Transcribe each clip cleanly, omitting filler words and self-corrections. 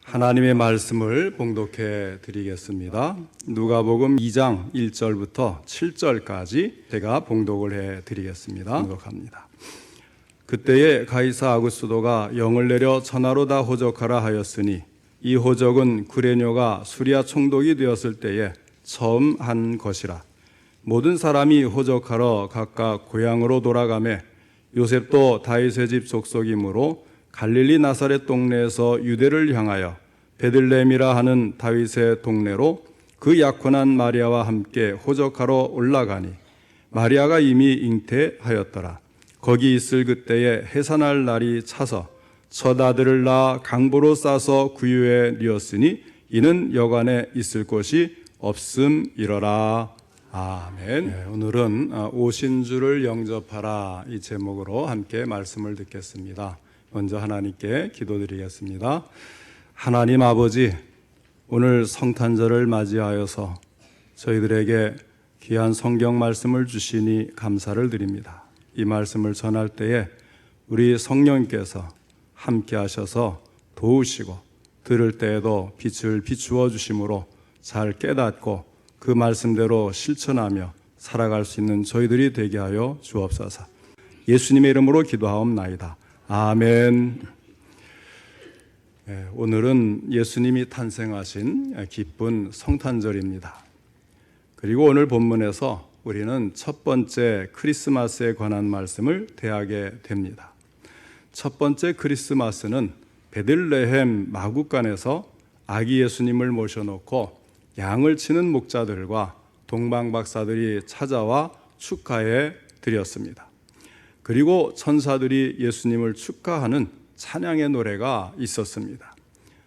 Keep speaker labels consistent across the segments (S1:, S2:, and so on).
S1: 하나님의 말씀을 봉독해 드리겠습니다. 누가복음 2장 1절부터 7절까지 제가 봉독을 해 드리겠습니다. 봉독합니다. 그때에 가이사 아구스도가 영을 내려 전하로 다 호적하라 하였으니 이 호적은 구레뇨가 수리아 총독이 되었을 때에 처음 한 것이라. 모든 사람이 호적하러 각각 고향으로 돌아가매 요셉도 다윗의 집 족속이므로 갈릴리 나사렛 동네에서 유대를 향하여 베들레헴이라 하는 다윗의 동네로 그 약혼한 마리아와 함께 호적하러 올라가니 마리아가 이미 잉태하였더라. 거기 있을 그때에 해산할 날이 차서 첫 아들을 낳아 강보로 싸서 구유에 뉘었으니 이는 여관에 있을 곳이 없음이러라. 아멘. 네, 오늘은 오신주를 영접하라 이 제목으로 함께 말씀을 듣겠습니다. 먼저 하나님께 기도드리겠습니다. 하나님 아버지, 오늘 성탄절을 맞이하여서 저희들에게 귀한 성경 말씀을 주시니 감사를 드립니다. 이 말씀을 전할 때에 우리 성령께서 함께 하셔서 도우시고 들을 때에도 빛을 비추어 주심으로 잘 깨닫고 그 말씀대로 실천하며 살아갈 수 있는 저희들이 되게 하여 주옵소서. 예수님의 이름으로 기도하옵나이다. 아멘. 오늘은 예수님이 탄생하신 기쁜 성탄절입니다. 그리고 오늘 본문에서 우리는 첫 번째 크리스마스에 관한 말씀을 대하게 됩니다. 첫 번째 크리스마스는 베들레헴 마구간에서 아기 예수님을 모셔놓고 양을 치는 목자들과 동방박사들이 찾아와 축하해 드렸습니다. 그리고 천사들이 예수님을 축하하는 찬양의 노래가 있었습니다.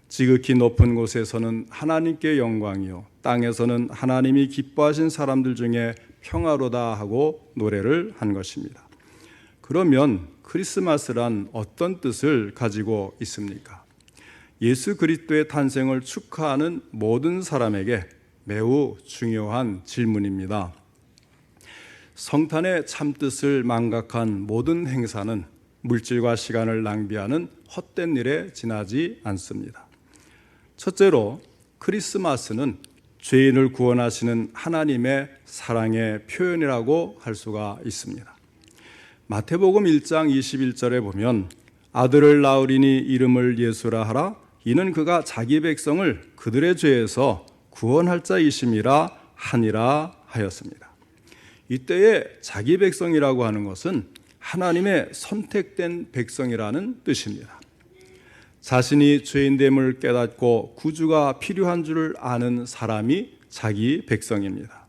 S1: 지극히 높은 곳에서는 하나님께 영광이요 땅에서는 하나님이 기뻐하신 사람들 중에 평화로다 하고 노래를 한 것입니다. 그러면 크리스마스란 어떤 뜻을 가지고 있습니까? 예수 그리스도의 탄생을 축하하는 모든 사람에게 매우 중요한 질문입니다. 성탄의 참뜻을 망각한 모든 행사는 물질과 시간을 낭비하는 헛된 일에 지나지 않습니다. 첫째로 크리스마스는 죄인을 구원하시는 하나님의 사랑의 표현이라고 할 수가 있습니다. 마태복음 1장 21절에 보면 아들을 낳으리니 이름을 예수라 하라. 이는 그가 자기 백성을 그들의 죄에서 구원할 자이심이라 하니라 하였습니다. 이때의 자기 백성이라고 하는 것은 하나님의 선택된 백성이라는 뜻입니다. 자신이 죄인됨을 깨닫고 구주가 필요한 줄을 아는 사람이 자기 백성입니다.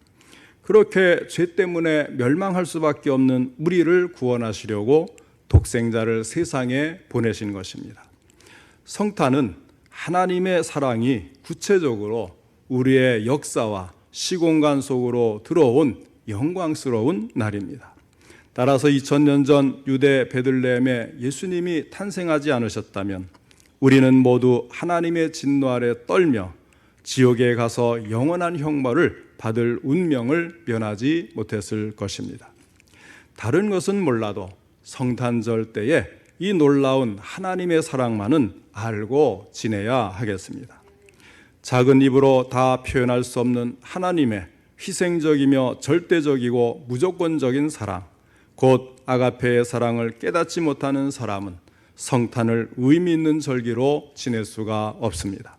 S1: 그렇게 죄 때문에 멸망할 수밖에 없는 우리를 구원하시려고 독생자를 세상에 보내신 것입니다. 성탄은 하나님의 사랑이 구체적으로 우리의 역사와 시공간 속으로 들어온 영광스러운 날입니다. 따라서 2000년 전 유대 베들레헴에 예수님이 탄생하지 않으셨다면 우리는 모두 하나님의 진노 아래 떨며 지옥에 가서 영원한 형벌을 받을 운명을 면하지 못했을 것입니다. 다른 것은 몰라도 성탄절 때에 이 놀라운 하나님의 사랑만은 알고 지내야 하겠습니다. 작은 입으로 다 표현할 수 없는 하나님의 희생적이며 절대적이고 무조건적인 사랑, 곧 아가페의 사랑을 깨닫지 못하는 사람은 성탄을 의미 있는 절기로 지낼 수가 없습니다.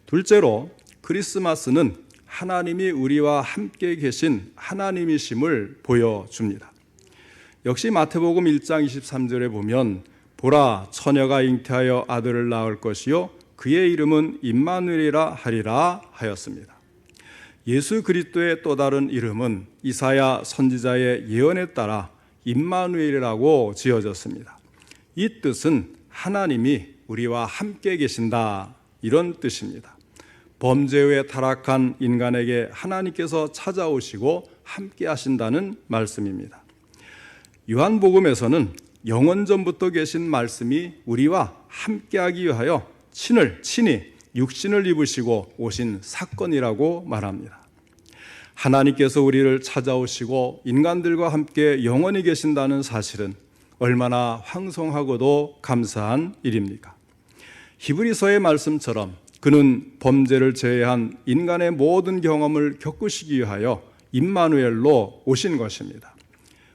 S1: 둘째로 크리스마스는 하나님이 우리와 함께 계신 하나님이심을 보여줍니다. 역시 마태복음 1장 23절에 보면 보라 처녀가 잉태하여 아들을 낳을 것이요 그의 이름은 임마누엘이라 하리라 하였습니다. 예수 그리스도의 또 다른 이름은 이사야 선지자의 예언에 따라 임마누엘이라고 지어졌습니다. 이 뜻은 하나님이 우리와 함께 계신다 이런 뜻입니다. 범죄 후에 타락한 인간에게 하나님께서 찾아오시고 함께 하신다는 말씀입니다. 요한복음에서는 영원전부터 계신 말씀이 우리와 함께하기 위하여 친히 육신을 입으시고 오신 사건이라고 말합니다. 하나님께서 우리를 찾아오시고 인간들과 함께 영원히 계신다는 사실은 얼마나 황송하고도 감사한 일입니까? 히브리서의 말씀처럼 그는 범죄를 제외한 인간의 모든 경험을 겪으시기 위하여 임마누엘로 오신 것입니다.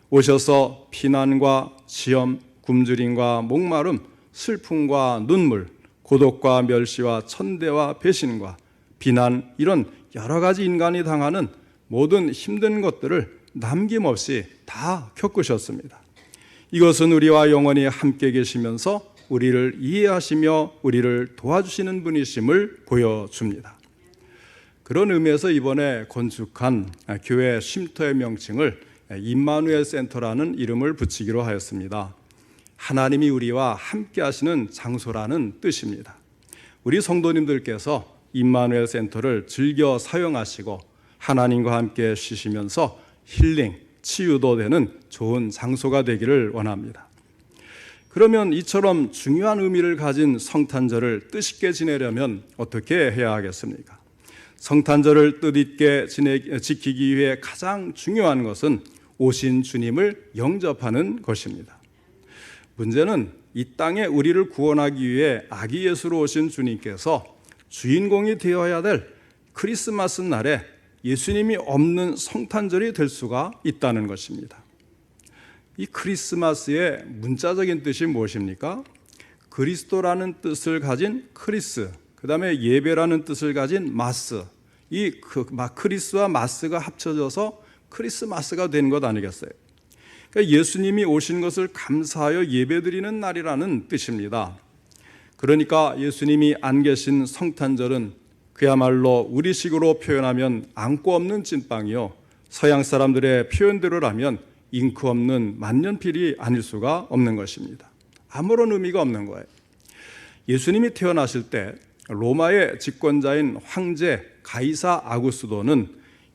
S1: 오셔서 피난과 시험, 굶주림과 목마름, 슬픔과 눈물, 고독과 멸시와 천대와 배신과 비난, 이런 여러 가지 인간이 당하는 모든 힘든 것들을 남김없이 다 겪으셨습니다. 이것은 우리와 영원히 함께 계시면서 우리를 이해하시며 우리를 도와주시는 분이심을 보여줍니다. 그런 의미에서 이번에 건축한 교회 쉼터의 명칭을 임마누엘 센터라는 이름을 붙이기로 하였습니다. 하나님이 우리와 함께 하시는 장소라는 뜻입니다. 우리 성도님들께서 임마누엘 센터를 즐겨 사용하시고 하나님과 함께 쉬시면서 힐링, 치유도 되는 좋은 장소가 되기를 원합니다. 그러면 이처럼 중요한 의미를 가진 성탄절을 뜻있게 지내려면 어떻게 해야 하겠습니까? 성탄절을 뜻있게 지키기 위해 가장 중요한 것은 오신 주님을 영접하는 것입니다. 문제는 이 땅에 우리를 구원하기 위해 아기 예수로 오신 주님께서 주인공이 되어야 될 크리스마스 날에 예수님이 없는 성탄절이 될 수가 있다는 것입니다. 이 크리스마스의 문자적인 뜻이 무엇입니까? 그리스도라는 뜻을 가진 크리스, 그 다음에 예배라는 뜻을 가진 마스, 이 크리스와 마스가 합쳐져서 크리스마스가 된 것 아니겠어요? 그러니까 예수님이 오신 것을 감사하여 예배드리는 날이라는 뜻입니다. 그러니까 예수님이 안 계신 성탄절은 그야말로 우리식으로 표현하면 안고 없는 찐빵이요, 서양 사람들의 표현대로라면 잉크 없는 만년필이 아닐 수가 없는 것입니다. 아무런 의미가 없는 거예요. 예수님이 태어나실 때 로마의 집권자인 황제 가이사 아구스도는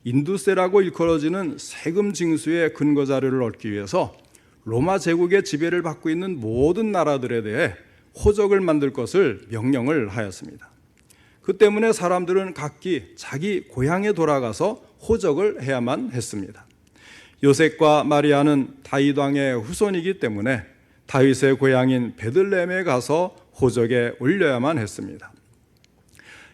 S1: 인두세라고 일컬어지는 세금 징수의 근거 자료를 얻기 위해서 로마 제국의 지배를 받고 있는 모든 나라들에 대해 호적을 만들 것을 명령을 하였습니다. 그 때문에 사람들은 각기 자기 고향에 돌아가서 호적을 해야만 했습니다. 요셉과 마리아는 다윗 왕의 후손이기 때문에 다윗의 고향인 베들레헴에 가서 호적에 올려야만 했습니다.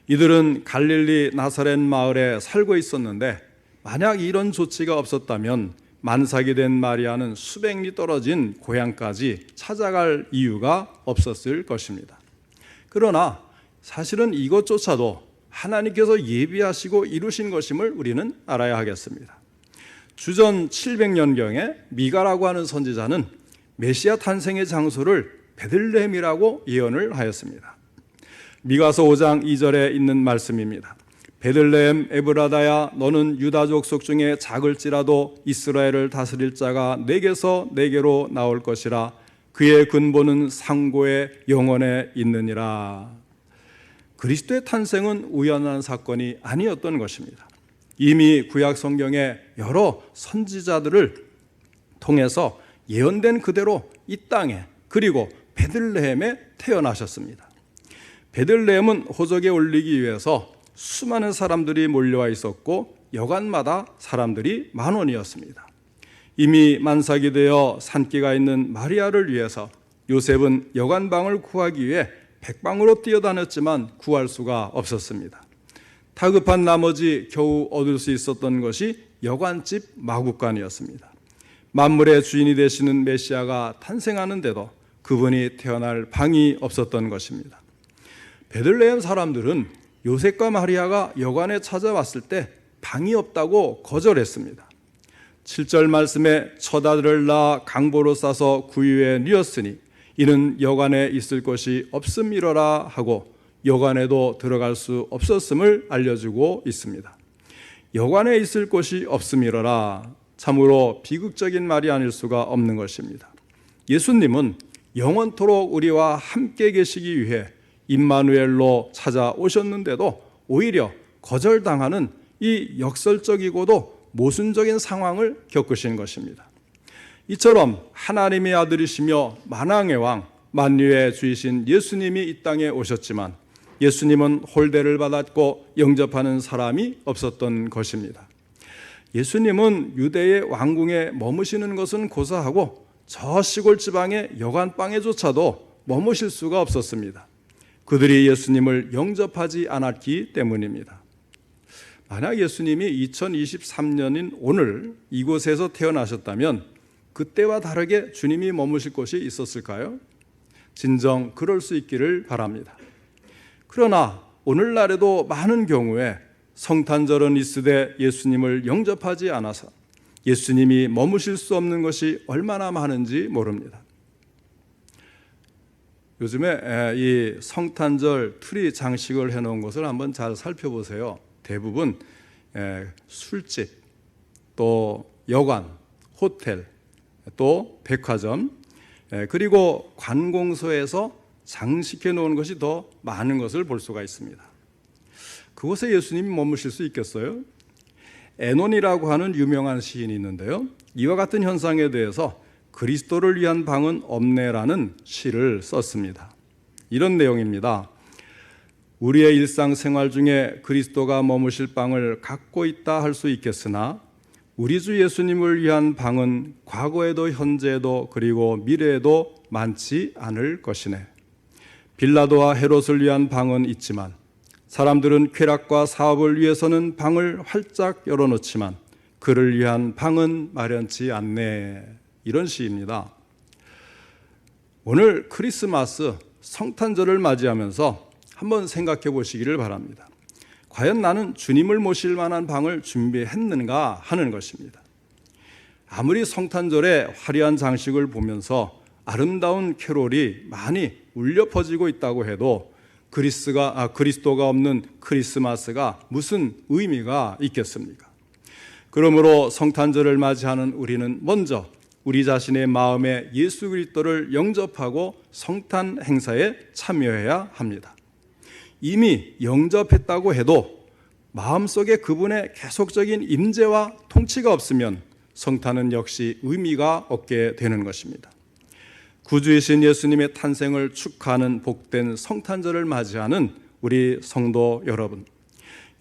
S1: 이들은 갈릴리 나사렛 마을에 살고 있었는데 만약 이런 조치가 없었다면 만삭이 된 마리아는 수백 리 떨어진 고향까지 찾아갈 이유가 없었을 것입니다. 그러나 사실은 이것조차도 하나님께서 예비하시고 이루신 것임을 우리는 알아야 하겠습니다. 주전 700년경에 미가라고 하는 선지자는 메시아 탄생의 장소를 베들레헴이라고 예언을 하였습니다. 미가서 5장 2절에 있는 말씀입니다. 베들레헴 에브라다야, 너는 유다 족속 중에 작을지라도 이스라엘을 다스릴 자가 내게서 내게로 나올 것이라. 그의 근본은 상고의 영원에 있느니라. 그리스도의 탄생은 우연한 사건이 아니었던 것입니다. 이미 구약 성경의 여러 선지자들을 통해서 예언된 그대로 이 땅에, 그리고 베들레헴에 태어나셨습니다. 베들레헴은 호적에 올리기 위해서 수많은 사람들이 몰려와 있었고 여관마다 사람들이 만원이었습니다. 이미 만삭이 되어 산기가 있는 마리아를 위해서 요셉은 여관방을 구하기 위해 백방으로 뛰어다녔지만 구할 수가 없었습니다. 다급한 나머지 겨우 얻을 수 있었던 것이 여관집 마구간이었습니다. 만물의 주인이 되시는 메시아가 탄생하는데도 그분이 태어날 방이 없었던 것입니다. 베들레헴 사람들은 요셉과 마리아가 여관에 찾아왔을 때 방이 없다고 거절했습니다. 7절 말씀에 첫 아들을 낳아 강보로 싸서 구유에 뉘었으니 이는 여관에 있을 곳이 없음이러라 하고 여관에도 들어갈 수 없었음을 알려주고 있습니다. 여관에 있을 곳이 없음이러라, 참으로 비극적인 말이 아닐 수가 없는 것입니다. 예수님은 영원토록 우리와 함께 계시기 위해 임마누엘로 찾아오셨는데도 오히려 거절당하는 이 역설적이고도 모순적인 상황을 겪으신 것입니다. 이처럼 하나님의 아들이시며 만왕의 왕, 만유의 주이신 예수님이 이 땅에 오셨지만 예수님은 홀대를 받았고 영접하는 사람이 없었던 것입니다. 예수님은 유대의 왕궁에 머무시는 것은 고사하고 저 시골 지방의 여관방에조차도 머무실 수가 없었습니다. 그들이 예수님을 영접하지 않았기 때문입니다. 만약 예수님이 2023년인 오늘 이곳에서 태어나셨다면 그때와 다르게 주님이 머무실 곳이 있었을까요? 진정 그럴 수 있기를 바랍니다. 그러나 오늘날에도 많은 경우에 성탄절은 있으되 예수님을 영접하지 않아서 예수님이 머무실 수 없는 것이 얼마나 많은지 모릅니다. 요즘에 이 성탄절 트리 장식을 해놓은 것을 한번 잘 살펴보세요. 대부분 술집, 또 여관, 호텔, 또 백화점, 그리고 관공서에서 장식해 놓은 것이 더 많은 것을 볼 수가 있습니다. 그곳에 예수님이 머무실 수 있겠어요? 에논이라고 하는 유명한 시인이 있는데요, 이와 같은 현상에 대해서 그리스도를 위한 방은 없네라는 시를 썼습니다. 이런 내용입니다. 우리의 일상생활 중에 그리스도가 머무실 방을 갖고 있다 할 수 있겠으나 우리 주 예수님을 위한 방은 과거에도 현재에도 그리고 미래에도 많지 않을 것이네. 빌라도와 헤롯을 위한 방은 있지만 사람들은 쾌락과 사업을 위해서는 방을 활짝 열어놓지만 그를 위한 방은 마련치 않네. 이런 시입니다. 오늘 크리스마스 성탄절을 맞이하면서 한번 생각해 보시기를 바랍니다. 과연 나는 주님을 모실 만한 방을 준비했는가 하는 것입니다. 아무리 성탄절에 화려한 장식을 보면서 아름다운 캐롤이 많이 울려 퍼지고 있다고 해도 그리스도가 없는 크리스마스가 무슨 의미가 있겠습니까? 그러므로 성탄절을 맞이하는 우리는 먼저 우리 자신의 마음에 예수 그리스도를 영접하고 성탄 행사에 참여해야 합니다. 이미 영접했다고 해도 마음속에 그분의 계속적인 임재와 통치가 없으면 성탄은 역시 의미가 없게 되는 것입니다. 구주이신 예수님의 탄생을 축하하는 복된 성탄절을 맞이하는 우리 성도 여러분,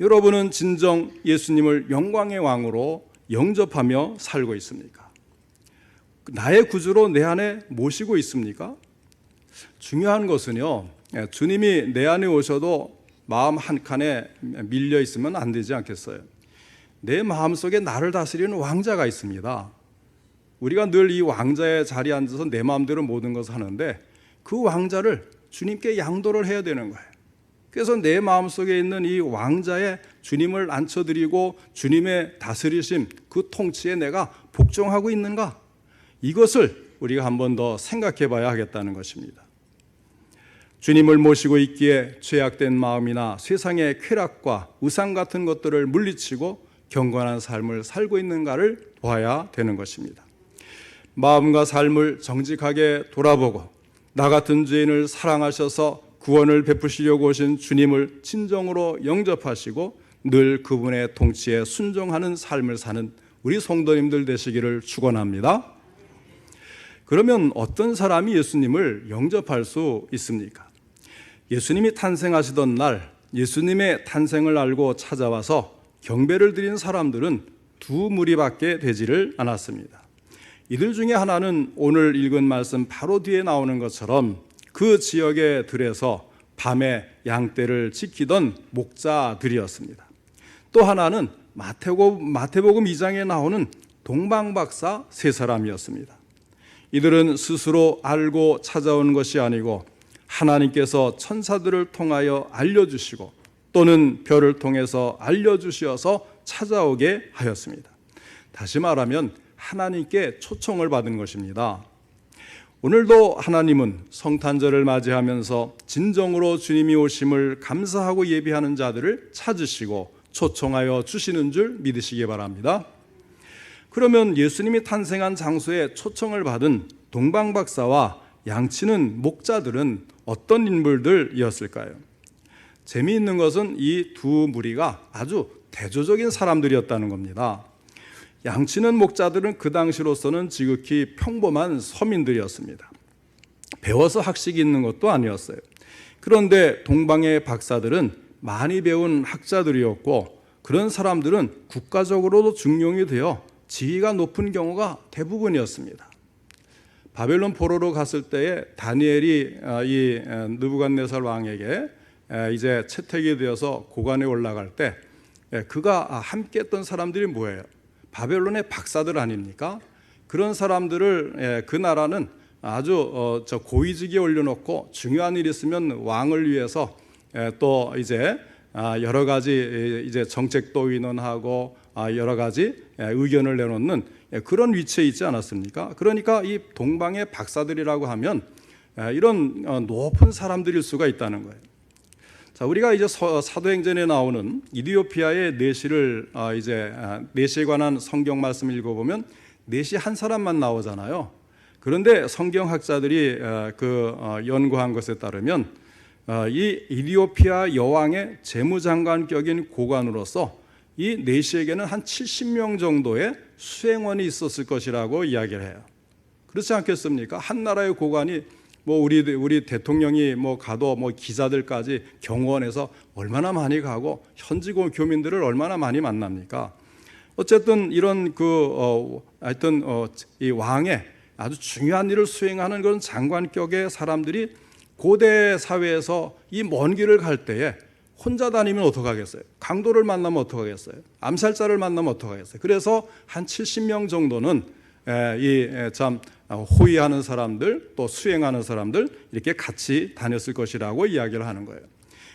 S1: 여러분은 진정 예수님을 영광의 왕으로 영접하며 살고 있습니까? 나의 구주로 내 안에 모시고 있습니까? 중요한 것은요, 주님이 내 안에 오셔도 마음 한 칸에 밀려 있으면 안 되지 않겠어요? 내 마음속에 나를 다스리는 왕자가 있습니다. 우리가 늘 이 왕자의 자리에 앉아서 내 마음대로 모든 것을 하는데 그 왕자를 주님께 양도를 해야 되는 거예요. 그래서 내 마음속에 있는 이 왕자의 주님을 앉혀드리고 주님의 다스리심, 그 통치에 내가 복종하고 있는가? 이것을 우리가 한 번 더 생각해 봐야 하겠다는 것입니다. 주님을 모시고 있기에 죄악된 마음이나 세상의 쾌락과 우상 같은 것들을 물리치고 경건한 삶을 살고 있는가를 보아야 되는 것입니다. 마음과 삶을 정직하게 돌아보고 나 같은 죄인을 사랑하셔서 구원을 베푸시려고 오신 주님을 진정으로 영접하시고 늘 그분의 통치에 순종하는 삶을 사는 우리 성도님들 되시기를 축원합니다. 그러면 어떤 사람이 예수님을 영접할 수 있습니까? 예수님이 탄생하시던 날 예수님의 탄생을 알고 찾아와서 경배를 드린 사람들은 두 무리밖에 되지를 않았습니다. 이들 중에 하나는 오늘 읽은 말씀 바로 뒤에 나오는 것처럼 그 지역의 들에서 밤에 양떼를 지키던 목자들이었습니다. 또 하나는 마태복음 2장에 나오는 동방박사 세 사람이었습니다. 이들은 스스로 알고 찾아온 것이 아니고 하나님께서 천사들을 통하여 알려주시고 또는 별을 통해서 알려주셔서 찾아오게 하였습니다. 다시 말하면 하나님께 초청을 받은 것입니다. 오늘도 하나님은 성탄절을 맞이하면서 진정으로 주님이 오심을 감사하고 예비하는 자들을 찾으시고 초청하여 주시는 줄 믿으시기 바랍니다. 그러면 예수님이 탄생한 장소에 초청을 받은 동방박사와 양치는 목자들은 어떤 인물들이었을까요? 재미있는 것은 이 두 무리가 아주 대조적인 사람들이었다는 겁니다. 양치는 목자들은 그 당시로서는 지극히 평범한 서민들이었습니다. 배워서 학식이 있는 것도 아니었어요. 그런데 동방의 박사들은 많이 배운 학자들이었고 그런 사람들은 국가적으로도 중용이 되어 지위가 높은 경우가 대부분이었습니다. 바벨론 포로로 갔을 때에 다니엘이 이 느부갓네살 왕에게 이제 채택이 되어서 고관에 올라갈 때 그가 함께했던 사람들이 뭐예요? 바벨론의 박사들 아닙니까? 그런 사람들을 그 나라는 아주 고위직에 올려놓고 중요한 일이 있으면 왕을 위해서 또 이제 여러 가지 이제 정책도 의논하고 여러 가지 의견을 내놓는 그런 위치에 있지 않았습니까? 그러니까 이 동방의 박사들이라고 하면 이런 높은 사람들일 수가 있다는 거예요. 자, 우리가 이제 사도행전에 나오는 이디오피아의 내시를 이제 내시에 관한 성경 말씀을 읽어보면 내시 한 사람만 나오잖아요. 그런데 성경학자들이 연구한 것에 따르면 이 이디오피아 여왕의 재무장관격인 고관으로서 이 내시에게는 한 70명 정도의 수행원이 있었을 것이라고 이야기를 해요. 그렇지 않겠습니까? 한 나라의 고관이 뭐 우리 대통령이 뭐 가도 뭐 기자들까지 경호원에서 얼마나 많이 가고 현지 교민들을 얼마나 많이 만납니까? 어쨌든 이런 하여튼 이 왕의 아주 중요한 일을 수행하는 그런 장관격의 사람들이 고대 사회에서 이 먼 길을 갈 때에 혼자 다니면 어떡하겠어요? 강도를 만나면 어떡하겠어요? 암살자를 만나면 어떡하겠어요? 그래서 한 70명 정도는 참 호위하는 사람들 또 수행하는 사람들 이렇게 같이 다녔을 것이라고 이야기를 하는 거예요.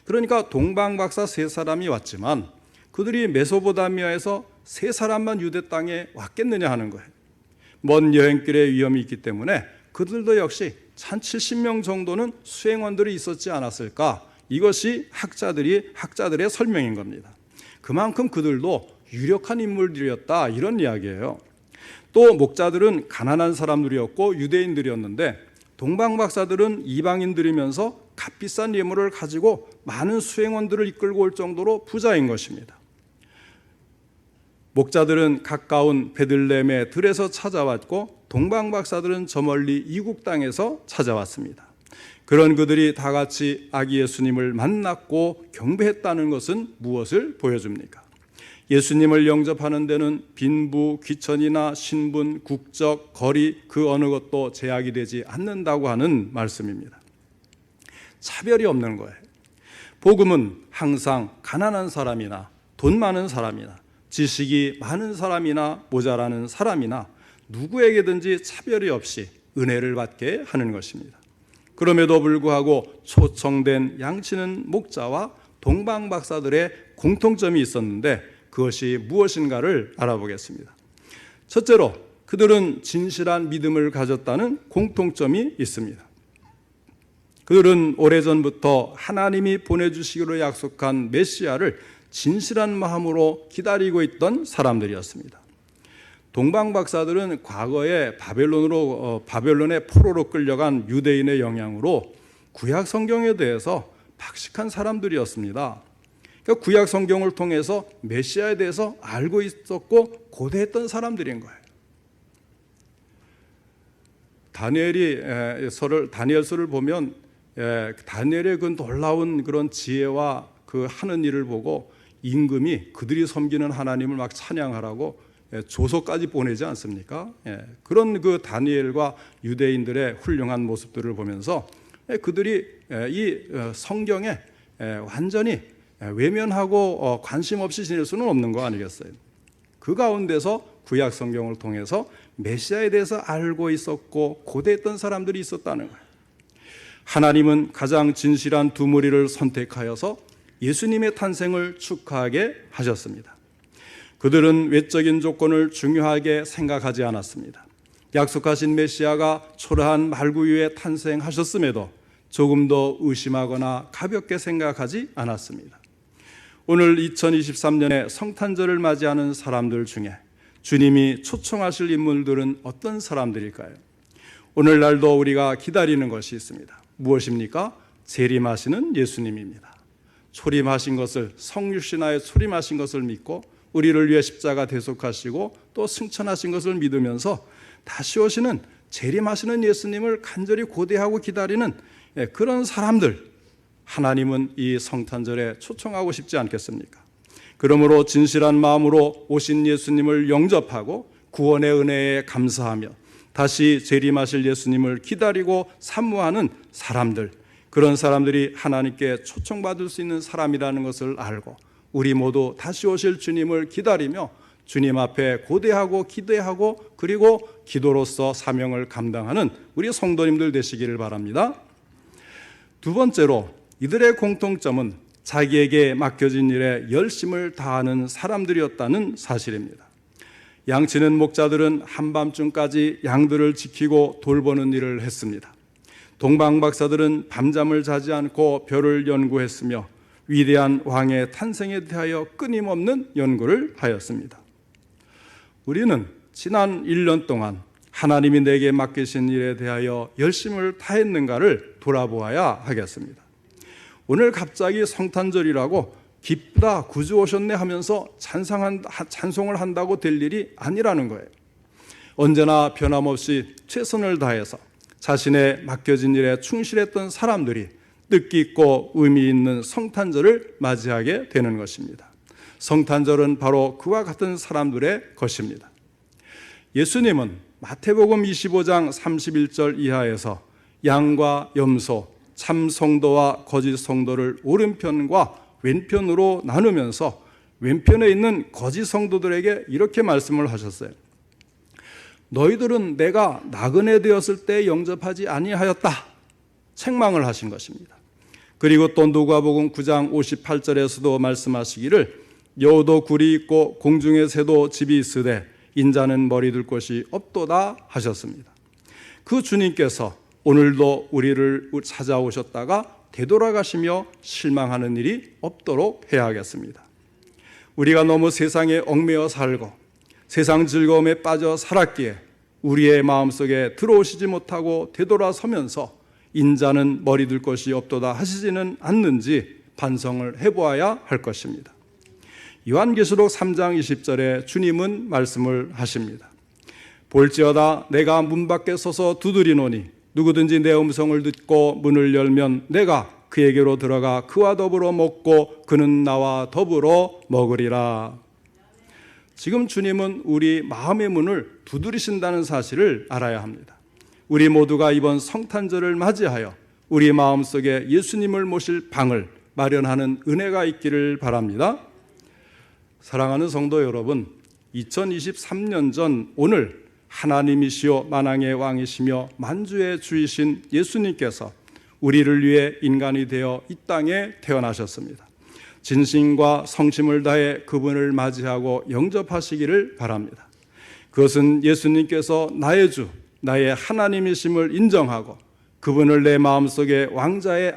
S1: 그러니까 동방박사 세 사람이 왔지만 그들이 메소포타미아에서 세 사람만 유대 땅에 왔겠느냐 하는 거예요. 먼 여행길에 위험이 있기 때문에 그들도 역시 한 70명 정도는 수행원들이 있었지 않았을까? 이것이 학자들의 설명인 겁니다. 그만큼 그들도 유력한 인물들이었다 이런 이야기예요. 또 목자들은 가난한 사람들이었고 유대인들이었는데 동방박사들은 이방인들이면서 값비싼 예물을 가지고 많은 수행원들을 이끌고 올 정도로 부자인 것입니다. 목자들은 가까운 베들레헴의 들에서 찾아왔고 동방박사들은 저 멀리 이국 땅에서 찾아왔습니다. 그런 그들이 다 같이 아기 예수님을 만났고 경배했다는 것은 무엇을 보여줍니까? 예수님을 영접하는 데는 빈부, 귀천이나 신분, 국적, 거리 그 어느 것도 제약이 되지 않는다고 하는 말씀입니다. 차별이 없는 거예요. 복음은 항상 가난한 사람이나 돈 많은 사람이나 지식이 많은 사람이나 모자라는 사람이나 누구에게든지 차별이 없이 은혜를 받게 하는 것입니다. 그럼에도 불구하고 초청된 양치는 목자와 동방박사들의 공통점이 있었는데 그것이 무엇인가를 알아보겠습니다. 첫째로 그들은 진실한 믿음을 가졌다는 공통점이 있습니다. 그들은 오래전부터 하나님이 보내주시기로 약속한 메시아를 진실한 마음으로 기다리고 있던 사람들이었습니다. 동방박사들은 과거에 바벨론의 포로로 끌려간 유대인의 영향으로 구약 성경에 대해서 박식한 사람들이었습니다. 그러니까 구약 성경을 통해서 메시아에 대해서 알고 있었고 고대했던 사람들인 거예요. 다니엘서를 보면 다니엘의 그 놀라운 그런 지혜와 그 하는 일을 보고 임금이 그들이 섬기는 하나님을 막 찬양하라고 조서까지 보내지 않습니까? 그런 그 다니엘과 유대인들의 훌륭한 모습들을 보면서 그들이 이 성경에 완전히 외면하고 관심 없이 지낼 수는 없는 거 아니겠어요? 그 가운데서 구약 성경을 통해서 메시아에 대해서 알고 있었고 고대했던 사람들이 있었다는 거예요. 하나님은 가장 진실한 두 무리를 선택하여서 예수님의 탄생을 축하하게 하셨습니다. 그들은 외적인 조건을 중요하게 생각하지 않았습니다. 약속하신 메시아가 초라한 말구 위에 탄생하셨음에도 조금도 의심하거나 가볍게 생각하지 않았습니다. 오늘 2023년에 성탄절을 맞이하는 사람들 중에 주님이 초청하실 인물들은 어떤 사람들일까요? 오늘날도 우리가 기다리는 것이 있습니다. 무엇입니까? 재림하시는 예수님입니다. 초림하신 것을, 성육신하에 초림하신 것을 믿고 우리를 위해 십자가 대속하시고 또 승천하신 것을 믿으면서 다시 오시는 재림하시는 예수님을 간절히 고대하고 기다리는 그런 사람들, 하나님은 이 성탄절에 초청하고 싶지 않겠습니까? 그러므로 진실한 마음으로 오신 예수님을 영접하고 구원의 은혜에 감사하며 다시 재림하실 예수님을 기다리고 사모하는 사람들, 그런 사람들이 하나님께 초청받을 수 있는 사람이라는 것을 알고 우리 모두 다시 오실 주님을 기다리며 주님 앞에 고대하고 기대하고 그리고 기도로서 사명을 감당하는 우리 성도님들 되시기를 바랍니다. 두 번째로 이들의 공통점은 자기에게 맡겨진 일에 열심을 다하는 사람들이었다는 사실입니다. 양치는 목자들은 한밤중까지 양들을 지키고 돌보는 일을 했습니다. 동방박사들은 밤잠을 자지 않고 별을 연구했으며 위대한 왕의 탄생에 대하여 끊임없는 연구를 하였습니다. 우리는 지난 1년 동안 하나님이 내게 맡기신 일에 대하여 열심을 다했는가를 돌아보아야 하겠습니다. 오늘 갑자기 성탄절이라고 기쁘다 구주 오셨네 하면서 찬송을 한다고 될 일이 아니라는 거예요. 언제나 변함없이 최선을 다해서 자신의 맡겨진 일에 충실했던 사람들이 뜻깊고 의미 있는 성탄절을 맞이하게 되는 것입니다. 성탄절은 바로 그와 같은 사람들의 것입니다. 예수님은 마태복음 25장 31절 이하에서 양과 염소, 참 성도와 거짓 성도를 오른편과 왼편으로 나누면서 왼편에 있는 거짓 성도들에게 이렇게 말씀을 하셨어요. 너희들은 내가 나그네 되었을 때 영접하지 아니하였다. 책망을 하신 것입니다. 그리고 또 누가복음 9장 58절에서도 말씀하시기를 여우도 굴이 있고 공중의 새도 집이 있으되 인자는 머리 둘 곳이 없도다 하셨습니다. 그 주님께서 오늘도 우리를 찾아오셨다가 되돌아가시며 실망하는 일이 없도록 해야 하겠습니다. 우리가 너무 세상에 얽매여 살고 세상 즐거움에 빠져 살았기에 우리의 마음속에 들어오시지 못하고 되돌아서면서 인자는 머리 둘 것이 없도다 하시지는 않는지 반성을 해보아야 할 것입니다. 요한계시록 3장 20절에 주님은 말씀을 하십니다. 볼지어다 내가 문 밖에 서서 두드리노니 누구든지 내 음성을 듣고 문을 열면 내가 그에게로 들어가 그와 더불어 먹고 그는 나와 더불어 먹으리라. 지금 주님은 우리 마음의 문을 두드리신다는 사실을 알아야 합니다. 우리 모두가 이번 성탄절을 맞이하여 우리 마음속에 예수님을 모실 방을 마련하는 은혜가 있기를 바랍니다. 사랑하는 성도 여러분, 2023년 전 오늘 하나님이시요 만왕의 왕이시며 만주의 주이신 예수님께서 우리를 위해 인간이 되어 이 땅에 태어나셨습니다. 진심과 성심을 다해 그분을 맞이하고 영접하시기를 바랍니다. 그것은 예수님께서 나의 주, 나의 하나님이심을 인정하고 그분을 내 마음속에 왕자에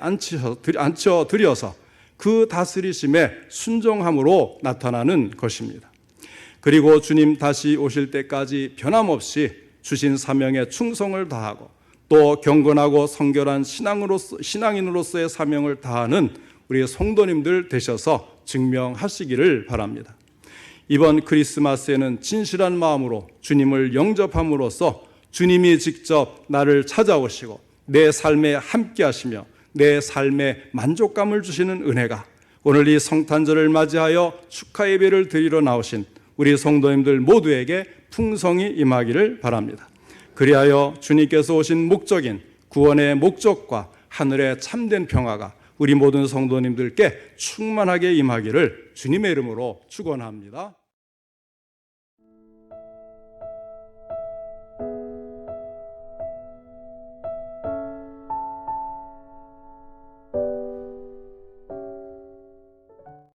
S1: 앉혀드려서 그 다스리심에 순종함으로 나타나는 것입니다. 그리고 주님 다시 오실 때까지 변함없이 주신 사명에 충성을 다하고 또 경건하고 성결한 신앙인으로서의 사명을 다하는 우리 성도님들 되셔서 증명하시기를 바랍니다. 이번 크리스마스에는 진실한 마음으로 주님을 영접함으로써 주님이 직접 나를 찾아오시고 내 삶에 함께 하시며 내 삶에 만족감을 주시는 은혜가 오늘 이 성탄절을 맞이하여 축하 예배를 드리러 나오신 우리 성도님들 모두에게 풍성히 임하기를 바랍니다. 그리하여 주님께서 오신 목적인 구원의 목적과 하늘의 참된 평화가 우리 모든 성도님들께 충만하게 임하기를 주님의 이름으로 축원합니다.